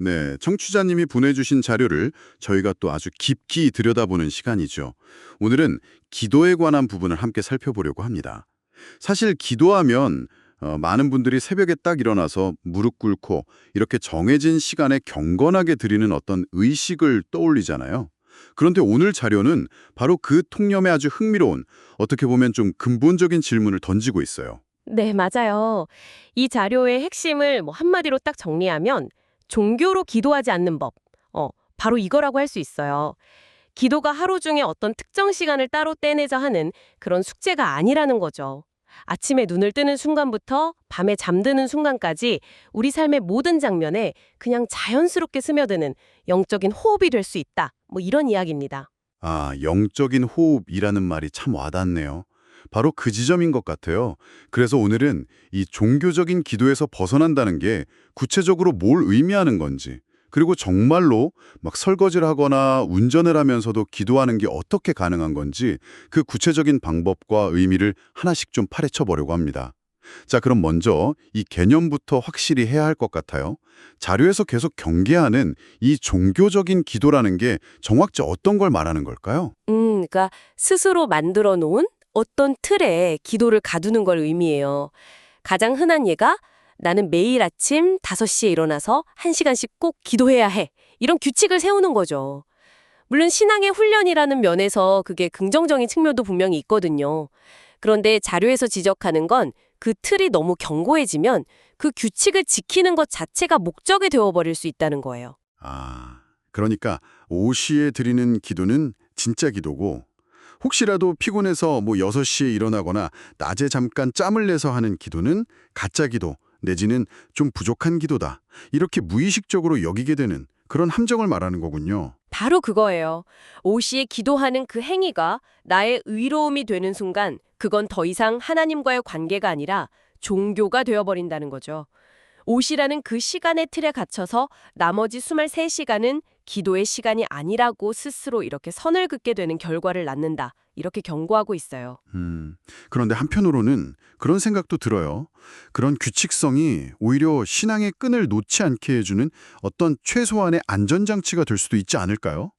네, 청취자님이 보내주신 자료를 저희가 또 아주 깊이 들여다보는 시간이죠. 오늘은 기도에 관한 부분을 함께 살펴보려고 합니다. 사실 기도하면 많은 분들이 새벽에 딱 일어나서 무릎 꿇고 이렇게 정해진 시간에 경건하게 드리는 어떤 의식을 떠올리잖아요. 그런데 오늘 자료는 바로 그 통념에 아주 흥미로운, 어떻게 보면 좀 근본적인 질문을 던지고 있어요. 네, 맞아요. 이 자료의 핵심을 한마디로 딱 정리하면 종교로 기도하지 않는 법. 바로 이거라고 할 수 있어요. 기도가 하루 중에 어떤 특정 시간을 따로 떼내자 하는 그런 숙제가 아니라는 거죠. 아침에 눈을 뜨는 순간부터 밤에 잠드는 순간까지 우리 삶의 모든 장면에 그냥 자연스럽게 스며드는 영적인 호흡이 될 수 있다. 이런 이야기입니다. 아, 영적인 호흡이라는 말이 참 와닿네요. 바로 그 지점인 것 같아요. 그래서 오늘은 이 종교적인 기도에서 벗어난다는 게 구체적으로 뭘 의미하는 건지, 그리고 정말로 막 설거지를 하거나 운전을 하면서도 기도하는 게 어떻게 가능한 건지 그 구체적인 방법과 의미를 하나씩 좀 파헤쳐 보려고 합니다. 자, 그럼 먼저 이 개념부터 확실히 해야 할 것 같아요. 자료에서 계속 경계하는 이 종교적인 기도라는 게 정확히 어떤 걸 말하는 걸까요? 그러니까 스스로 만들어 놓은 어떤 틀에 기도를 가두는 걸 의미해요. 가장 흔한 예가 나는 매일 아침 5시에 일어나서 1시간씩 꼭 기도해야 해. 이런 규칙을 세우는 거죠. 물론 신앙의 훈련이라는 면에서 그게 긍정적인 측면도 분명히 있거든요. 그런데 자료에서 지적하는 건 그 틀이 너무 견고해지면 그 규칙을 지키는 것 자체가 목적이 되어버릴 수 있다는 거예요. 아, 그러니까 오시에 드리는 기도는 진짜 기도고 혹시라도 피곤해서 6시에 일어나거나 낮에 잠깐 짬을 내서 하는 기도는 가짜 기도 내지는 좀 부족한 기도다. 이렇게 무의식적으로 여기게 되는 그런 함정을 말하는 거군요. 바로 그거예요. 오시에 기도하는 그 행위가 나의 의로움이 되는 순간 그건 더 이상 하나님과의 관계가 아니라 종교가 되어버린다는 거죠. 오시라는 그 시간의 틀에 갇혀서 나머지 23시간은 기도의 시간이 아니라고 스스로 이렇게 선을 긋게 되는 결과를 낳는다. 이렇게 경고하고 있어요. 그런데 한편으로는 그런 생각도 들어요. 그런 규칙성이 오히려 신앙의 끈을 놓지 않게 해주는 어떤 최소한의 안전장치가 될 수도 있지 않을까요?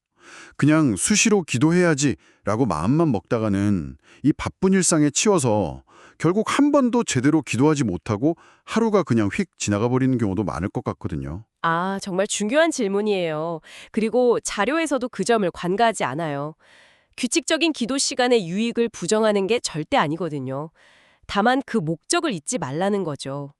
그냥 수시로 기도해야지라고 마음만 먹다가는 이 바쁜 일상에 치여서 결국 한 번도 제대로 기도하지 못하고 하루가 그냥 휙 지나가 버리는 경우도 많을 것 같거든요. 아, 정말 중요한 질문이에요. 그리고 자료에서도 그 점을 관가하지 않아요. 규칙적인 기도 시간의 유익을 부정하는 게 절대 아니거든요. 다만 그 목적을 잊지 말라는 거죠.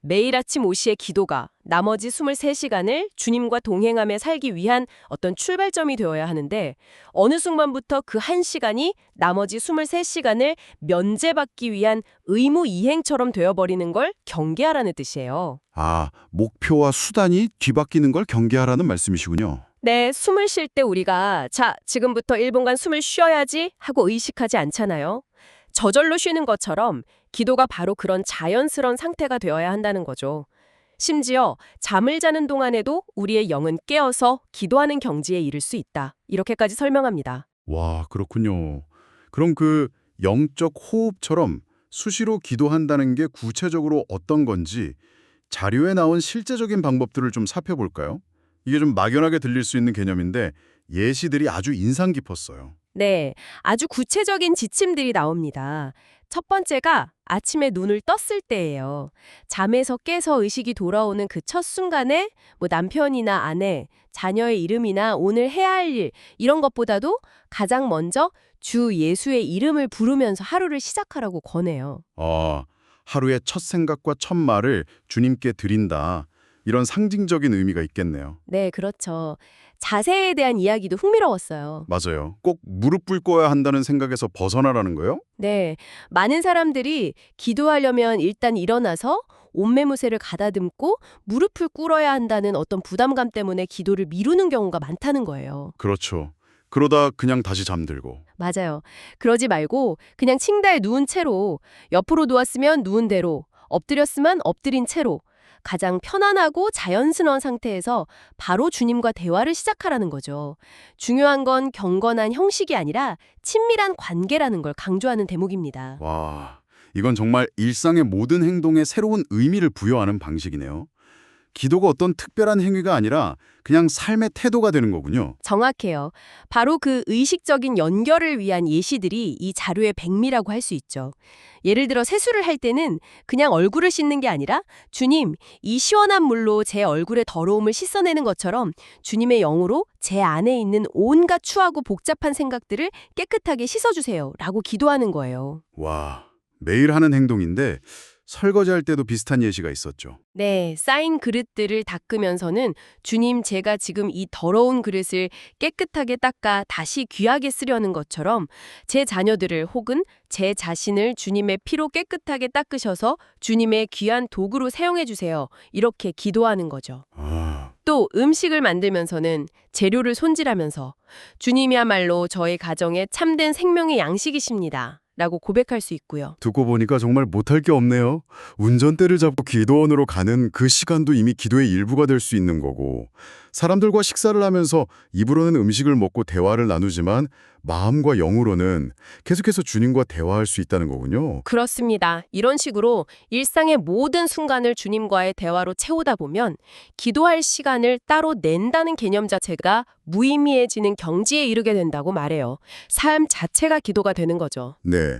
매일 아침 5시의 기도가 나머지 23시간을 주님과 동행하며 살기 위한 어떤 출발점이 되어야 하는데 어느 순간부터 그 1시간이 나머지 23시간을 면제받기 위한 의무 이행처럼 되어버리는 걸 경계하라는 뜻이에요. 아, 목표와 수단이 뒤바뀌는 걸 경계하라는 말씀이시군요. 네, 숨을 쉴 때 우리가 자, 지금부터 1분간 숨을 쉬어야지 하고 의식하지 않잖아요. 저절로 쉬는 것처럼 기도가 바로 그런 자연스러운 상태가 되어야 한다는 거죠. 심지어 잠을 자는 동안에도 우리의 영은 깨어서 기도하는 경지에 이를 수 있다. 이렇게까지 설명합니다. 와, 그렇군요. 그럼 그 영적 호흡처럼 수시로 기도한다는 게 구체적으로 어떤 건지 자료에 나온 실제적인 방법들을 좀 살펴볼까요? 이게 좀 막연하게 들릴 수 있는 개념인데 예시들이 아주 인상 깊었어요. 네, 아주 구체적인 지침들이 나옵니다. 첫 번째가 아침에 눈을 떴을 때예요. 잠에서 깨서 의식이 돌아오는 그 첫 순간에 남편이나 아내, 자녀의 이름이나 오늘 해야 할 일, 이런 것보다도 가장 먼저 주 예수의 이름을 부르면서 하루를 시작하라고 권해요. 하루의 첫 생각과 첫 말을 주님께 드린다. 이런 상징적인 의미가 있겠네요. 네, 그렇죠. 자세에 대한 이야기도 흥미로웠어요. 맞아요. 꼭 무릎 꿇고야 한다는 생각에서 벗어나라는 거요? 네, 많은 사람들이 기도하려면 일단 일어나서 옷매무새를 가다듬고 무릎을 꿇어야 한다는 어떤 부담감 때문에 기도를 미루는 경우가 많다는 거예요. 그렇죠. 그러다 그냥 다시 잠들고. 맞아요. 그러지 말고 그냥 침대에 누운 채로 옆으로 누웠으면 누운 대로 엎드렸으면 엎드린 채로 가장 편안하고 자연스러운 상태에서 바로 주님과 대화를 시작하라는 거죠. 중요한 건 경건한 형식이 아니라 친밀한 관계라는 걸 강조하는 대목입니다. 와, 이건 정말 일상의 모든 행동에 새로운 의미를 부여하는 방식이네요. 기도가 어떤 특별한 행위가 아니라 그냥 삶의 태도가 되는 거군요. 정확해요. 바로 그 의식적인 연결을 위한 예시들이 이 자료의 백미라고 할 수 있죠. 예를 들어 세수를 할 때는 그냥 얼굴을 씻는 게 아니라 주님, 이 시원한 물로 제 얼굴의 더러움을 씻어내는 것처럼 주님의 영으로 제 안에 있는 온갖 추하고 복잡한 생각들을 깨끗하게 씻어주세요 라고 기도하는 거예요. 와, 매일 하는 행동인데 설거지할 때도 비슷한 예시가 있었죠. 네, 쌓인 그릇들을 닦으면서는 주님, 제가 지금 이 더러운 그릇을 깨끗하게 닦아 다시 귀하게 쓰려는 것처럼 제 자녀들을 혹은 제 자신을 주님의 피로 깨끗하게 닦으셔서 주님의 귀한 도구로 사용해 주세요. 이렇게 기도하는 거죠. 아, 또 음식을 만들면서는 재료를 손질하면서 주님이야말로 저의 가정에 참된 생명의 양식이십니다. 라고 고백할 수 있고요. 듣고 보니까 정말 못할 게 없네요. 운전대를 잡고 기도원으로 가는 그 시간도 이미 기도의 일부가 될 수 있는 거고, 사람들과 식사를 하면서 입으로는 음식을 먹고 대화를 나누지만 마음과 영으로는 계속해서 주님과 대화할 수 있다는 거군요. 그렇습니다. 이런 식으로 일상의 모든 순간을 주님과의 대화로 채우다 보면 기도할 시간을 따로 낸다는 개념 자체가 무의미해지는 경지에 이르게 된다고 말해요. 삶 자체가 기도가 되는 거죠. 네.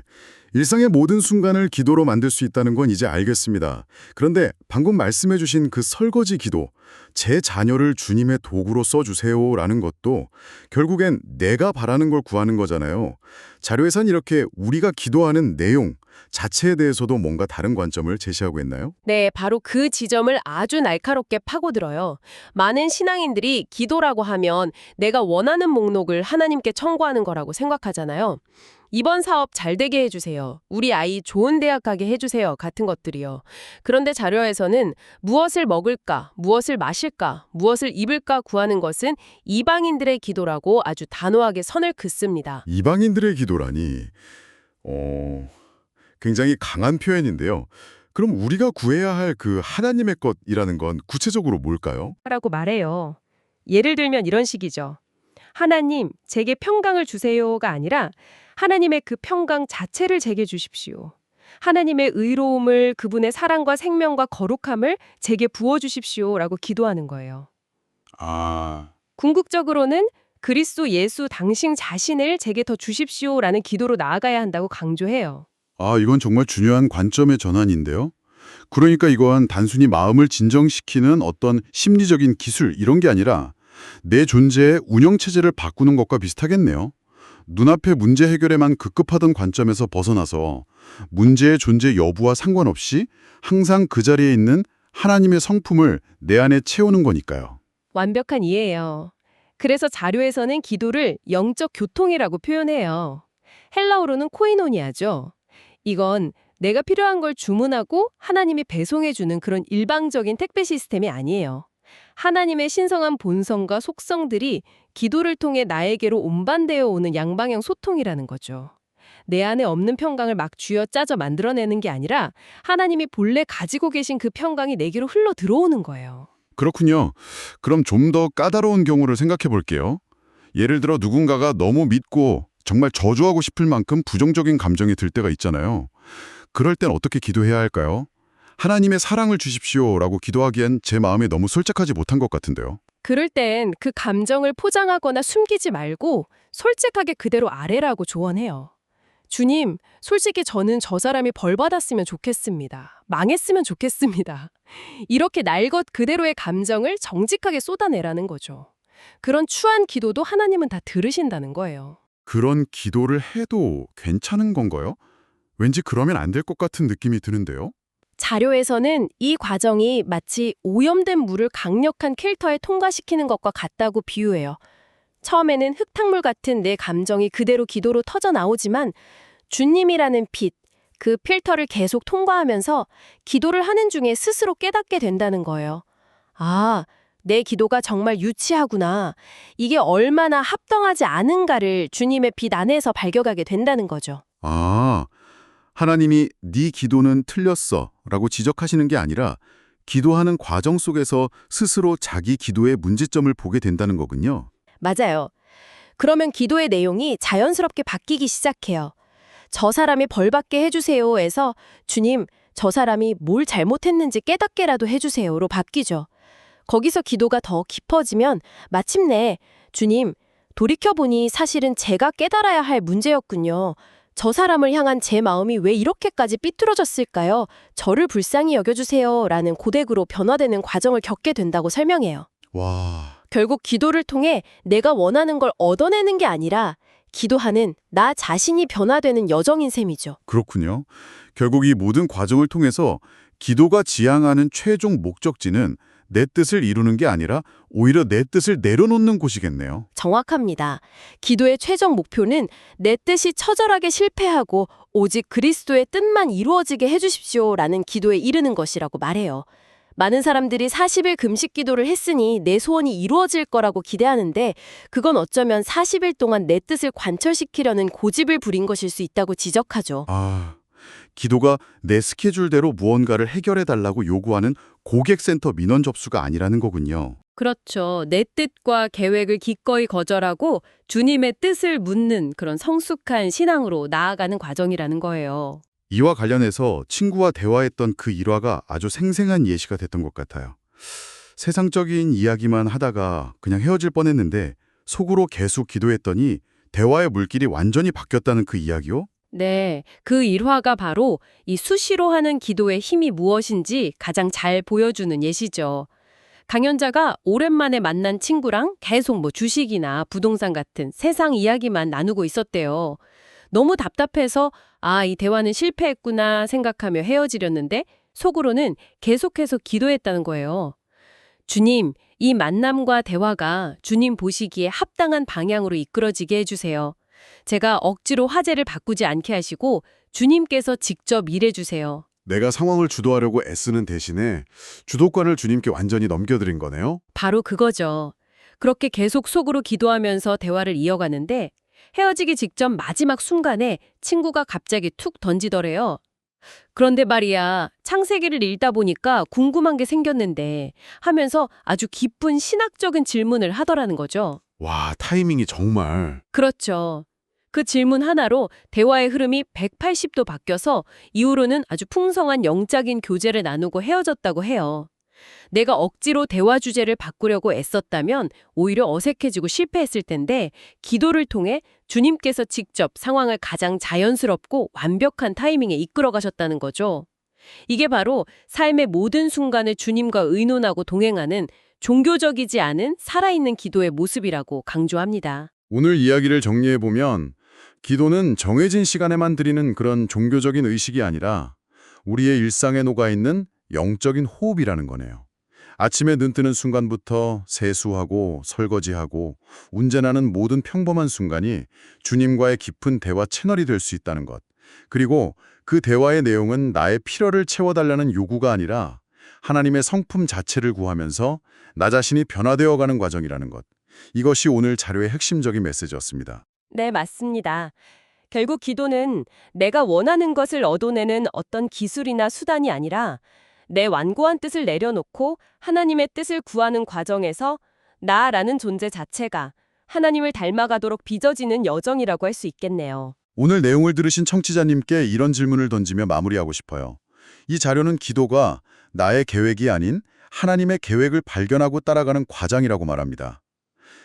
일상의 모든 순간을 기도로 만들 수 있다는 건 이제 알겠습니다. 그런데 방금 말씀해 주신 그 설거지 기도, 제 자녀를 주님의 도구로 써주세요라는 것도 결국엔 내가 바라는 걸 구하는 거잖아요. 자료에선 이렇게 우리가 기도하는 내용 자체에 대해서도 뭔가 다른 관점을 제시하고 있나요? 네, 바로 그 지점을 아주 날카롭게 파고들어요. 많은 신앙인들이 기도라고 하면 내가 원하는 목록을 하나님께 청구하는 거라고 생각하잖아요. 이번 사업 잘 되게 해주세요. 우리 아이 좋은 대학 가게 해주세요. 같은 것들이요. 그런데 자료에서는 무엇을 먹을까, 무엇을 마실까, 무엇을 입을까 구하는 것은 이방인들의 기도라고 아주 단호하게 선을 긋습니다. 이방인들의 기도라니, 굉장히 강한 표현인데요. 그럼 우리가 구해야 할 그 하나님의 것이라는 건 구체적으로 뭘까요? 라고 말해요. 예를 들면 이런 식이죠. 하나님, 제게 평강을 주세요가 아니라 하나님의 그 평강 자체를 제게 주십시오. 하나님의 의로움을, 그분의 사랑과 생명과 거룩함을 제게 부어주십시오라고 기도하는 거예요. 아, 궁극적으로는 그리스도 예수 당신 자신을 제게 더 주십시오라는 기도로 나아가야 한다고 강조해요. 이건 정말 중요한 관점의 전환인데요. 그러니까 이건 단순히 마음을 진정시키는 어떤 심리적인 기술 이런 게 아니라 내 존재의 운영체제를 바꾸는 것과 비슷하겠네요. 눈앞의 문제 해결에만 급급하던 관점에서 벗어나서 문제의 존재 여부와 상관없이 항상 그 자리에 있는 하나님의 성품을 내 안에 채우는 거니까요. 완벽한 이해예요. 그래서 자료에서는 기도를 영적 교통이라고 표현해요. 헬라어로는 코이노니아죠. 이건 내가 필요한 걸 주문하고 하나님이 배송해주는 그런 일방적인 택배 시스템이 아니에요. 하나님의 신성한 본성과 속성들이 기도를 통해 나에게로 운반되어 오는 양방향 소통이라는 거죠. 내 안에 없는 평강을 막 쥐어짜져 만들어내는 게 아니라 하나님이 본래 가지고 계신 그 평강이 내게로 흘러 들어오는 거예요. 그렇군요. 그럼 좀 더 까다로운 경우를 생각해 볼게요. 예를 들어 누군가가 너무 믿고 정말 저주하고 싶을 만큼 부정적인 감정이 들 때가 있잖아요. 그럴 땐 어떻게 기도해야 할까요? 하나님의 사랑을 주십시오라고 기도하기엔 제 마음이 너무 솔직하지 못한 것 같은데요. 그럴 땐 그 감정을 포장하거나 숨기지 말고 솔직하게 그대로 아뢰라고 조언해요. 주님, 솔직히 저는 저 사람이 벌 받았으면 좋겠습니다. 망했으면 좋겠습니다. 이렇게 날 것 그대로의 감정을 정직하게 쏟아내라는 거죠. 그런 추한 기도도 하나님은 다 들으신다는 거예요. 그런 기도를 해도 괜찮은 건가요? 왠지 그러면 안 될 것 같은 느낌이 드는데요. 자료에서는 이 과정이 마치 오염된 물을 강력한 필터에 통과시키는 것과 같다고 비유해요. 처음에는 흙탕물 같은 내 감정이 그대로 기도로 터져 나오지만 주님이라는 빛, 그 필터를 계속 통과하면서 기도를 하는 중에 스스로 깨닫게 된다는 거예요. 아, 내 기도가 정말 유치하구나. 이게 얼마나 합당하지 않은가를 주님의 빛 안에서 발견하게 된다는 거죠. 아, 하나님이 네 기도는 틀렸어 라고 지적하시는 게 아니라 기도하는 과정 속에서 스스로 자기 기도의 문제점을 보게 된다는 거군요. 맞아요. 그러면 기도의 내용이 자연스럽게 바뀌기 시작해요. 저 사람이 벌받게 해주세요에서 주님, 저 사람이 뭘 잘못했는지 깨닫게라도 해주세요로 바뀌죠. 거기서 기도가 더 깊어지면 마침내 주님, 돌이켜보니 사실은 제가 깨달아야 할 문제였군요. 저 사람을 향한 제 마음이 왜 이렇게까지 삐뚤어졌을까요? 저를 불쌍히 여겨주세요. 라는 고백으로 변화되는 과정을 겪게 된다고 설명해요. 와, 결국 기도를 통해 내가 원하는 걸 얻어내는 게 아니라 기도하는 나 자신이 변화되는 여정인 셈이죠. 그렇군요. 결국 이 모든 과정을 통해서 기도가 지향하는 최종 목적지는 내 뜻을 이루는 게 아니라 오히려 내 뜻을 내려놓는 곳이겠네요. 정확합니다. 기도의 최종 목표는 내 뜻이 처절하게 실패하고 오직 그리스도의 뜻만 이루어지게 해주십시오라는 기도에 이르는 것이라고 말해요. 많은 사람들이 40일 금식 기도를 했으니 내 소원이 이루어질 거라고 기대하는데 그건 어쩌면 40일 동안 내 뜻을 관철시키려는 고집을 부린 것일 수 있다고 지적하죠. 기도가 내 스케줄대로 무언가를 해결해달라고 요구하는 고객센터 민원 접수가 아니라는 거군요. 그렇죠. 내 뜻과 계획을 기꺼이 거절하고 주님의 뜻을 묻는 그런 성숙한 신앙으로 나아가는 과정이라는 거예요. 이와 관련해서 친구와 대화했던 그 일화가 아주 생생한 예시가 됐던 것 같아요. 세상적인 이야기만 하다가 그냥 헤어질 뻔했는데 속으로 계속 기도했더니 대화의 물길이 완전히 바뀌었다는 그 이야기요? 네, 그 일화가 바로 이 수시로 하는 기도의 힘이 무엇인지 가장 잘 보여주는 예시죠. 강연자가 오랜만에 만난 친구랑 계속 주식이나 부동산 같은 세상 이야기만 나누고 있었대요. 너무 답답해서 이 대화는 실패했구나 생각하며 헤어지려는데 속으로는 계속해서 기도했다는 거예요. 주님, 이 만남과 대화가 주님 보시기에 합당한 방향으로 이끌어지게 해주세요. 제가 억지로 화제를 바꾸지 않게 하시고 주님께서 직접 일해주세요. 내가 상황을 주도하려고 애쓰는 대신에 주도권을 주님께 완전히 넘겨드린 거네요? 바로 그거죠. 그렇게 계속 속으로 기도하면서 대화를 이어가는데 헤어지기 직전 마지막 순간에 친구가 갑자기 툭 던지더래요. 그런데 말이야, 창세기를 읽다 보니까 궁금한 게 생겼는데 하면서 아주 깊은 신학적인 질문을 하더라는 거죠. 와, 타이밍이 정말... 그렇죠. 그 질문 하나로 대화의 흐름이 180도 바뀌어서 이후로는 아주 풍성한 영적인 교제를 나누고 헤어졌다고 해요. 내가 억지로 대화 주제를 바꾸려고 애썼다면 오히려 어색해지고 실패했을 텐데 기도를 통해 주님께서 직접 상황을 가장 자연스럽고 완벽한 타이밍에 이끌어 가셨다는 거죠. 이게 바로 삶의 모든 순간을 주님과 의논하고 동행하는 종교적이지 않은 살아있는 기도의 모습이라고 강조합니다. 오늘 이야기를 정리해보면 기도는 정해진 시간에만 드리는 그런 종교적인 의식이 아니라 우리의 일상에 녹아있는 영적인 호흡이라는 거네요. 아침에 눈 뜨는 순간부터 세수하고 설거지하고 운전하는 모든 평범한 순간이 주님과의 깊은 대화 채널이 될 수 있다는 것. 그리고 그 대화의 내용은 나의 필요를 채워달라는 요구가 아니라 하나님의 성품 자체를 구하면서 나 자신이 변화되어가는 과정이라는 것. 이것이 오늘 자료의 핵심적인 메시지였습니다. 네, 맞습니다. 결국 기도는 내가 원하는 것을 얻어내는 어떤 기술이나 수단이 아니라 내 완고한 뜻을 내려놓고 하나님의 뜻을 구하는 과정에서 나라는 존재 자체가 하나님을 닮아가도록 빚어지는 여정이라고 할 수 있겠네요. 오늘 내용을 들으신 청취자님께 이런 질문을 던지며 마무리하고 싶어요. 이 자료는 기도가 나의 계획이 아닌 하나님의 계획을 발견하고 따라가는 과정이라고 말합니다.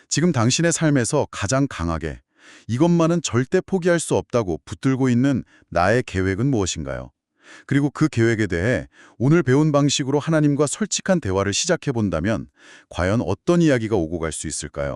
지금 당신의 삶에서 가장 강하게 이것만은 절대 포기할 수 없다고 붙들고 있는 나의 계획은 무엇인가요? 그리고 그 계획에 대해 오늘 배운 방식으로 하나님과 솔직한 대화를 시작해 본다면 과연 어떤 이야기가 오고 갈 수 있을까요?